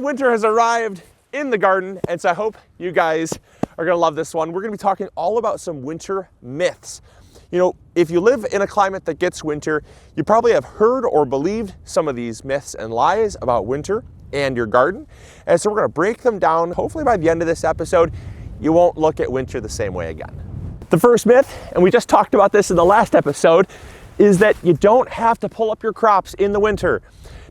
winter has arrived in the garden, and so I hope you guys are gonna love this one. We're gonna be talking all about some winter myths. You know, if you live in a climate that gets winter, you probably have heard or believed some of these myths and lies about winter and your garden. And so we're gonna break them down. Hopefully by the end of this episode, you won't look at winter the same way again. The first myth, and we just talked about this in the last episode, is that you don't have to pull up your crops in the winter.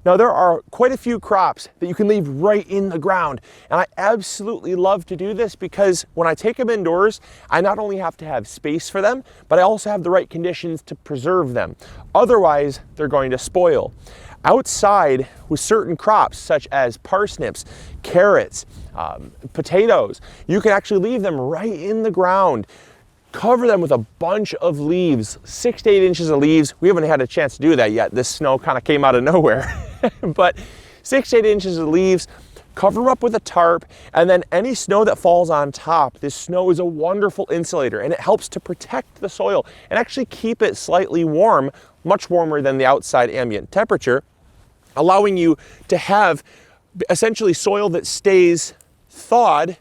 Now, there are quite a few crops that you can leave right in the ground, and I absolutely love to do this because when I take them indoors, I not only have to have space for them, but I also have the right conditions to preserve them. Otherwise, they're going to spoil. Outside, with certain crops such as parsnips, carrots, potatoes, you can actually leave them right in the ground. Cover them with a bunch of leaves, 6 to 8 inches of leaves. We haven't had a chance to do that yet. This snow kind of came out of nowhere. But 6 to 8 inches of leaves, cover them up with a tarp, and then any snow that falls on top, this snow is a wonderful insulator, and it helps to protect the soil and actually keep it slightly warm, much warmer than the outside ambient temperature, allowing you to have essentially soil that stays thawed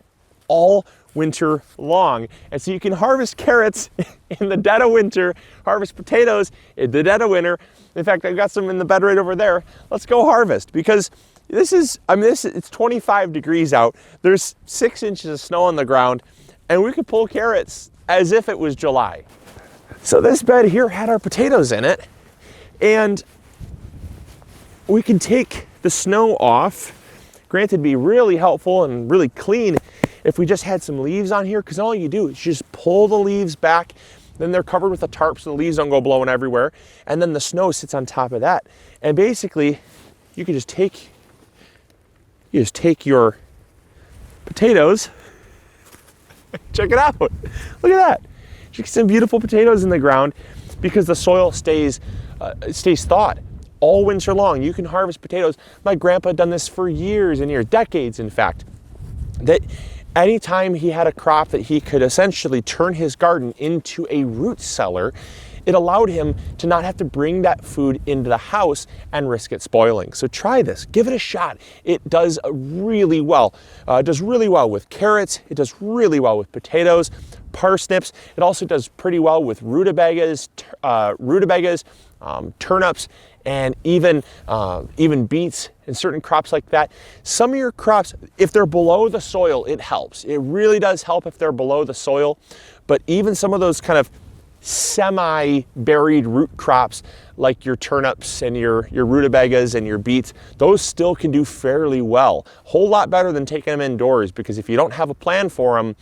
all winter long. And so you can harvest carrots in the dead of winter, harvest potatoes in the dead of winter. In fact, I've got some in the bed right over there. Let's go harvest, because it's 25 degrees out. There's 6 inches of snow on the ground, and we could pull carrots as if it was July. So this bed here had our potatoes in it, and we can take the snow off. Granted, it'd be really helpful and really clean if we just had some leaves on here, because all you do is just pull the leaves back, then they're covered with a tarp so the leaves don't go blowing everywhere, and then the snow sits on top of that. And basically, you can just take your potatoes, check it out, look at that. You get some beautiful potatoes in the ground because the soil stays thawed all winter long. You can harvest potatoes. My grandpa had done this for years and years, decades in fact, that anytime he had a crop that he could essentially turn his garden into a root cellar, it allowed him to not have to bring that food into the house and risk it spoiling. So try this, give it a shot. It does really well. It does really well with carrots. It does really well with potatoes, parsnips. It also does pretty well with rutabagas, turnips, and even beets and certain crops like that. Some of your crops, if they're below the soil, it helps. It really does help if they're below the soil. But even some of those kind of semi-buried root crops, like your turnips and your rutabagas and your beets, those still can do fairly well. Whole lot better than taking them indoors, because if you don't have a plan for them,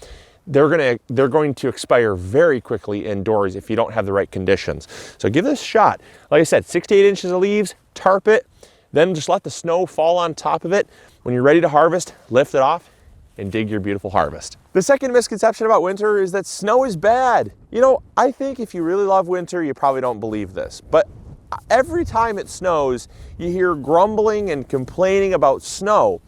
they're going to expire very quickly indoors if you don't have the right conditions. So give this a shot. Like I said, 6 to 8 inches of leaves, tarp it, then just let the snow fall on top of it. When you're ready to harvest, lift it off and dig your beautiful harvest. The second misconception about winter is that snow is bad. You know, I think if you really love winter, you probably don't believe this, but every time it snows, you hear grumbling and complaining about snow,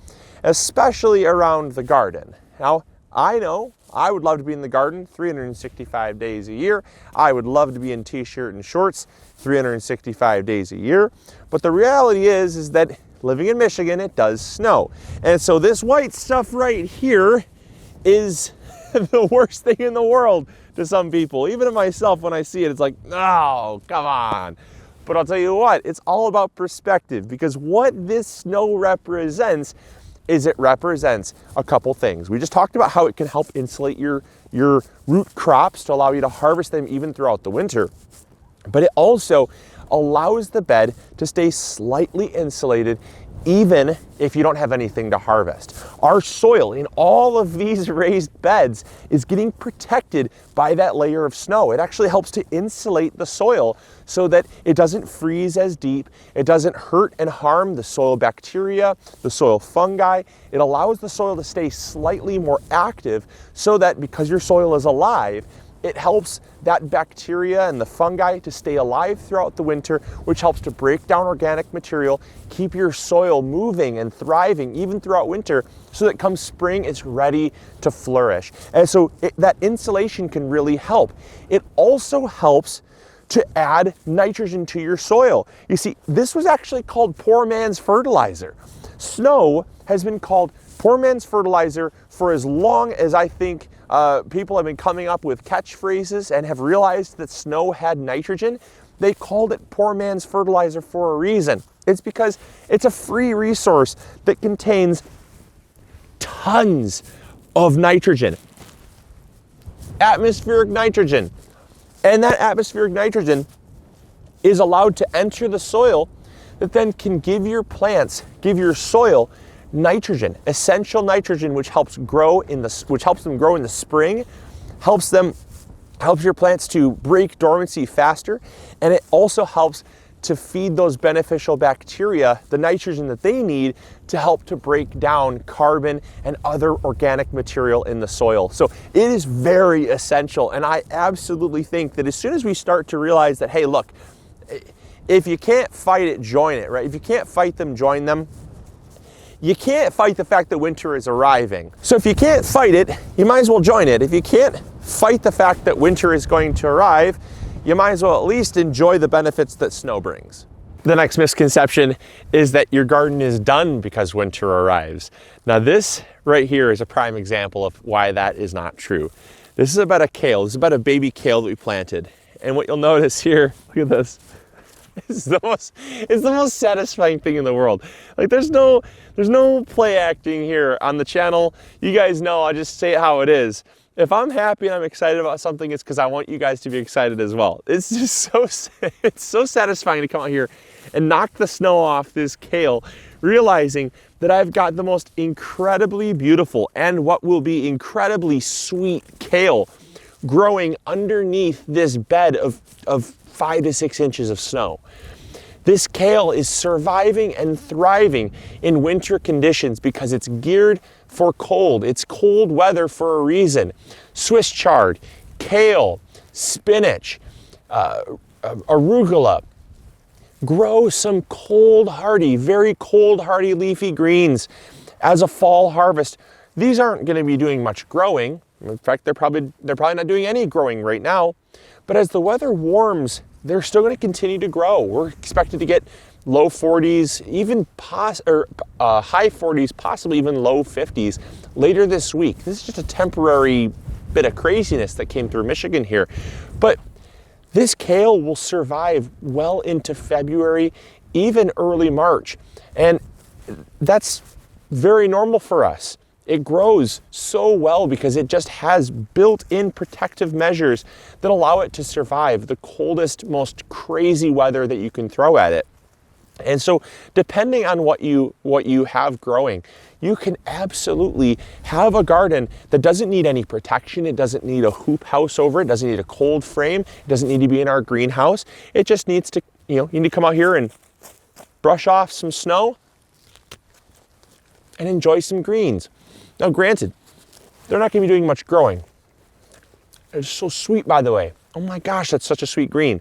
especially around the garden. Now, I know I would love to be in the garden 365 days a year. I would love to be in t-shirt and shorts 365 days a year. But the reality is that living in Michigan, it does snow. And so this white stuff right here is the worst thing in the world to some people. Even to myself, when I see it, it's like, oh, come on. But I'll tell you what, it's all about perspective, because what this snow represents is it represents a couple things. We just talked about how it can help insulate your root crops to allow you to harvest them even throughout the winter. But it also allows the bed to stay slightly insulated even if you don't have anything to harvest. Our soil in all of these raised beds is getting protected by that layer of snow. It actually helps to insulate the soil so that it doesn't freeze as deep. It doesn't hurt and harm the soil bacteria, the soil fungi. It allows the soil to stay slightly more active so that because your soil is alive, it helps that bacteria and the fungi to stay alive throughout the winter, which helps to break down organic material, keep your soil moving and thriving even throughout winter, so that come spring, it's ready to flourish. And so that insulation can really help. It also helps to add nitrogen to your soil. You see, this was actually called poor man's fertilizer. Snow has been called poor man's fertilizer for as long as I think people have been coming up with catchphrases and have realized that snow had nitrogen. They called it poor man's fertilizer for a reason. It's because it's a free resource that contains tons of nitrogen, atmospheric nitrogen. And that atmospheric nitrogen is allowed to enter the soil that then can give your plants, give your soil nitrogen, essential nitrogen, which helps them grow in the spring, helps your plants to break dormancy faster, and it also helps to feed those beneficial bacteria the nitrogen that they need to help to break down carbon and other organic material in the soil. So it is very essential, and I absolutely think that as soon as we start to realize that, hey, look, if you can't fight it, join it, right? If you can't fight them, join them. You can't fight the fact that winter is arriving. So if you can't fight it, you might as well join it. If you can't fight the fact that winter is going to arrive, you might as well at least enjoy the benefits that snow brings. The next misconception is that your garden is done because winter arrives. Now this right here is a prime example of why that is not true. This is about a kale. This is about a baby kale that we planted. And what you'll notice here, look at this. It's the most satisfying thing in the world. Like there's no play acting here on the channel. You guys know, I just say it how it is. If I'm happy and I'm excited about something, it's because I want you guys to be excited as well. It's just it's so satisfying to come out here and knock the snow off this kale, realizing that I've got the most incredibly beautiful and what will be incredibly sweet kale growing underneath this bed of 5 to 6 inches of snow. This kale is surviving and thriving in winter conditions because it's geared for cold. It's cold weather for a reason. Swiss chard, kale, spinach, arugula. Grow some cold hardy, very cold hardy leafy greens as a fall harvest. These aren't going to be doing much growing. In fact, they're probably not doing any growing right now. But as the weather warms, they're still going to continue to grow. We're expected to get low 40s, even high 40s, possibly even low 50s later this week. This is just a temporary bit of craziness that came through Michigan here. But this kale will survive well into February, even early March. And that's very normal for us. It grows so well because it just has built-in protective measures that allow it to survive the coldest, most crazy weather that you can throw at it. And so depending on what you have growing, you can absolutely have a garden that doesn't need any protection. It doesn't need a hoop house over it. It doesn't need a cold frame. It doesn't need to be in our greenhouse. It just needs to, you need to come out here and brush off some snow and enjoy some greens. Now, granted, they're not going to be doing much growing. It's so sweet, by the way. Oh my gosh, that's such a sweet green.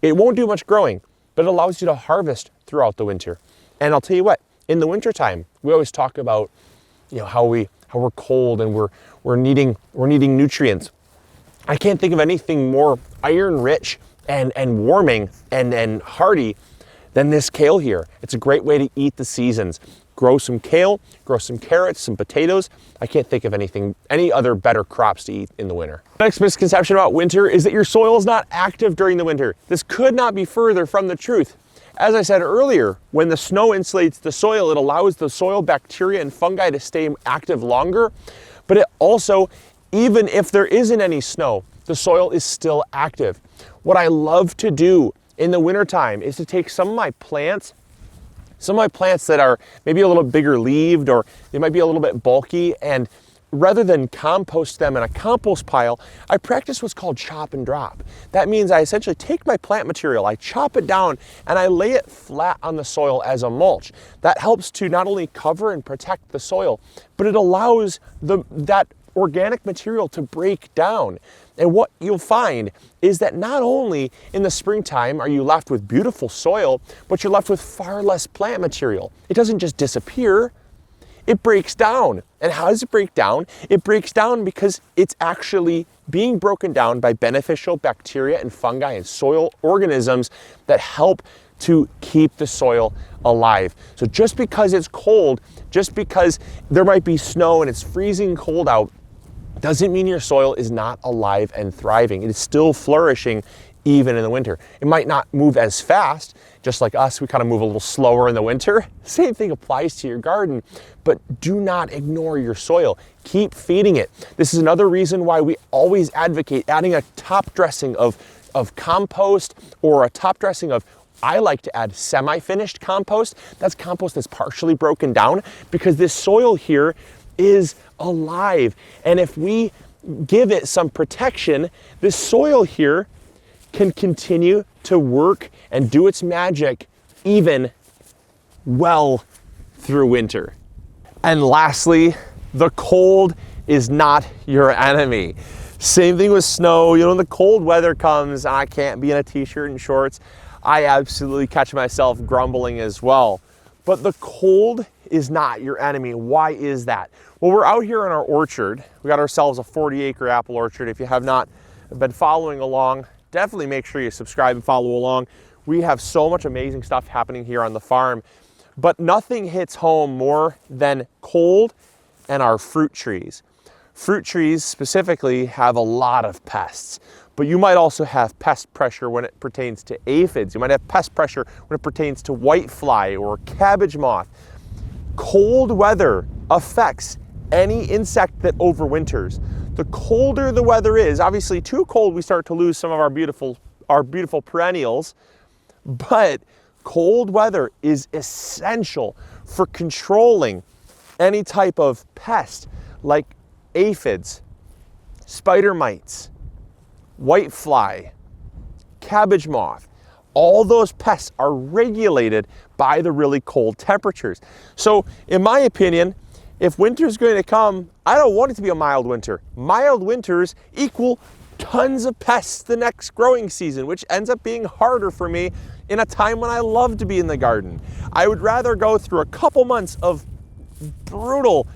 It won't do much growing, but it allows you to harvest throughout the winter. And I'll tell you what, in the wintertime, we always talk about, how we're cold and we're needing nutrients. I can't think of anything more iron rich and warming and hardy than this kale here. It's a great way to eat the seasons. Grow some kale, grow some carrots, some potatoes. I can't think of any other better crops to eat in the winter. The next misconception about winter is that your soil is not active during the winter. This could not be further from the truth. As I said earlier, when the snow insulates the soil, it allows the soil bacteria and fungi to stay active longer, but it also, even if there isn't any snow, the soil is still active. What I love to do in the wintertime is to take some of my plants that are maybe a little bigger leaved or they might be a little bit bulky, and rather than compost them in a compost pile, I practice what's called chop and drop. That means I essentially take my plant material, I chop it down, and I lay it flat on the soil as a mulch. That helps to not only cover and protect the soil, but it allows that organic material to break down. And what you'll find is that not only in the springtime are you left with beautiful soil, but you're left with far less plant material. It doesn't just disappear, it breaks down. And how does it break down? It breaks down because it's actually being broken down by beneficial bacteria and fungi and soil organisms that help to keep the soil alive. So just because it's cold, just because there might be snow and it's freezing cold out, doesn't mean your soil is not alive and thriving. It is still flourishing even in the winter. It might not move as fast, just like us, we kind of move a little slower in the winter. Same thing applies to your garden, but do not ignore your soil. Keep feeding it. This is another reason why we always advocate adding a top dressing of compost, or a top dressing of, I like to add semi-finished compost. That's compost that's partially broken down, because this soil here is alive. And if we give it some protection, this soil here can continue to work and do its magic even well through winter. And lastly, the cold is not your enemy. Same thing with snow. You know, when the cold weather comes, I can't be in a t-shirt and shorts. I absolutely catch myself grumbling as well. But the cold is not your enemy. Why is that? Well, we're out here in our orchard. We got ourselves a 40-acre apple orchard. If you have not been following along, definitely make sure you subscribe and follow along. We have so much amazing stuff happening here on the farm, but nothing hits home more than cold and our fruit trees. Fruit trees specifically have a lot of pests, but you might also have pest pressure when it pertains to aphids. You might have pest pressure when it pertains to whitefly or cabbage moth. Cold weather affects any insect that overwinters. The colder the weather is, obviously too cold, we start to lose some of our beautiful perennials, but cold weather is essential for controlling any type of pest like aphids, spider mites, whitefly, cabbage moth. All those pests are regulated by the really cold temperatures. So in my opinion, if winter's going to come, I don't want it to be a mild winter. Mild winters equal tons of pests the next growing season, which ends up being harder for me in a time when I love to be in the garden. I would rather go through a couple months of brutal,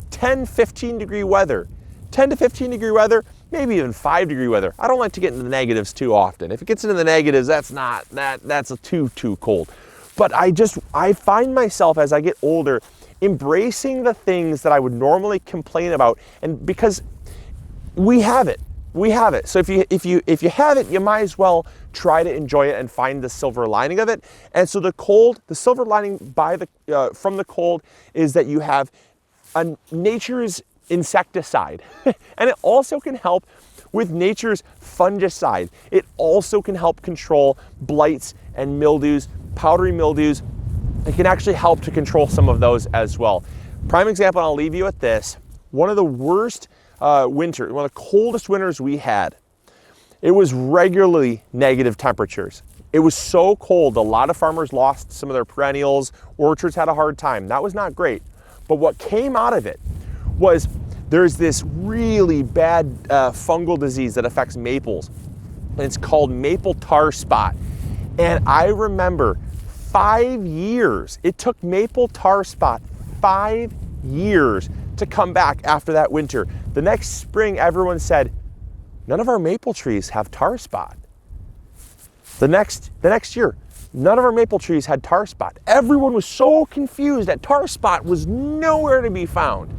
10, 15 degree weather. 10 to 15 degree weather, maybe even 5-degree weather. I don't like to get into the negatives too often. If it gets into the negatives, that's too cold. But I find myself as I get older embracing the things that I would normally complain about, and because we have it. So if you have it, you might as well try to enjoy it and find the silver lining of it. And so the silver lining from the cold is that you have nature's insecticide, and it also can help with nature's fungicide. It also can help control blights and mildews, powdery mildews. It can actually help to control some of those as well. Prime example, and I'll leave you with this. One of the worst one of the coldest winters we had, it was regularly negative temperatures. It was so cold, a lot of farmers lost some of their perennials, orchards had a hard time. That was not great. But what came out of it was there's this really bad fungal disease that affects maples, and it's called maple tar spot. And I remember 5 years, it took maple tar spot 5 years to come back after that winter. The next spring, everyone said, none of our maple trees have tar spot. The next year, none of our maple trees had tar spot. Everyone was so confused that tar spot was nowhere to be found.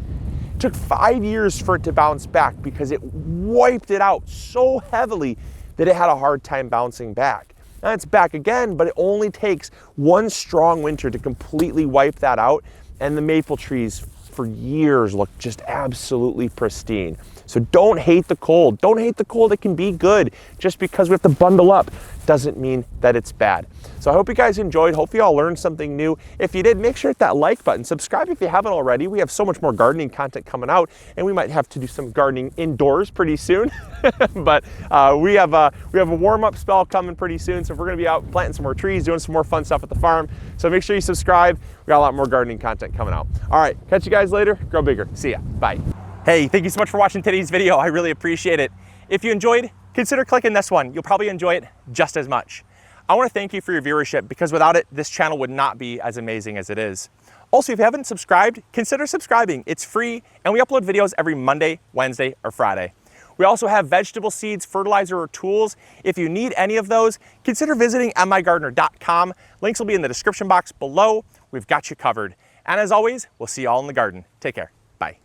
It took 5 years for it to bounce back because it wiped it out so heavily that it had a hard time bouncing back. Now it's back again, but it only takes one strong winter to completely wipe that out, and the maple trees for years look just absolutely pristine. So don't hate the cold. Don't hate the cold. It can be good. Just because we have to bundle up doesn't mean that it's bad. So I hope you guys enjoyed. Hope you all learned something new. If you did, make sure to hit that like button. Subscribe if you haven't already. We have so much more gardening content coming out, and we might have to do some gardening indoors pretty soon. But we have a warm-up spell coming pretty soon, so we're going to be out planting some more trees, doing some more fun stuff at the farm. So make sure you subscribe. We got a lot more gardening content coming out. All right, catch you guys later. Grow bigger. See ya. Bye. Hey, thank you so much for watching today's video. I really appreciate it. If you enjoyed, consider clicking this one. You'll probably enjoy it just as much. I want to thank you for your viewership, because without it, this channel would not be as amazing as it is. Also, if you haven't subscribed, consider subscribing. It's free, and we upload videos every Monday, Wednesday, or Friday. We also have vegetable seeds, fertilizer, or tools. If you need any of those, consider visiting mygardener.com. Links will be in the description box below. We've got you covered. And as always, we'll see you all in the garden. Take care. Bye.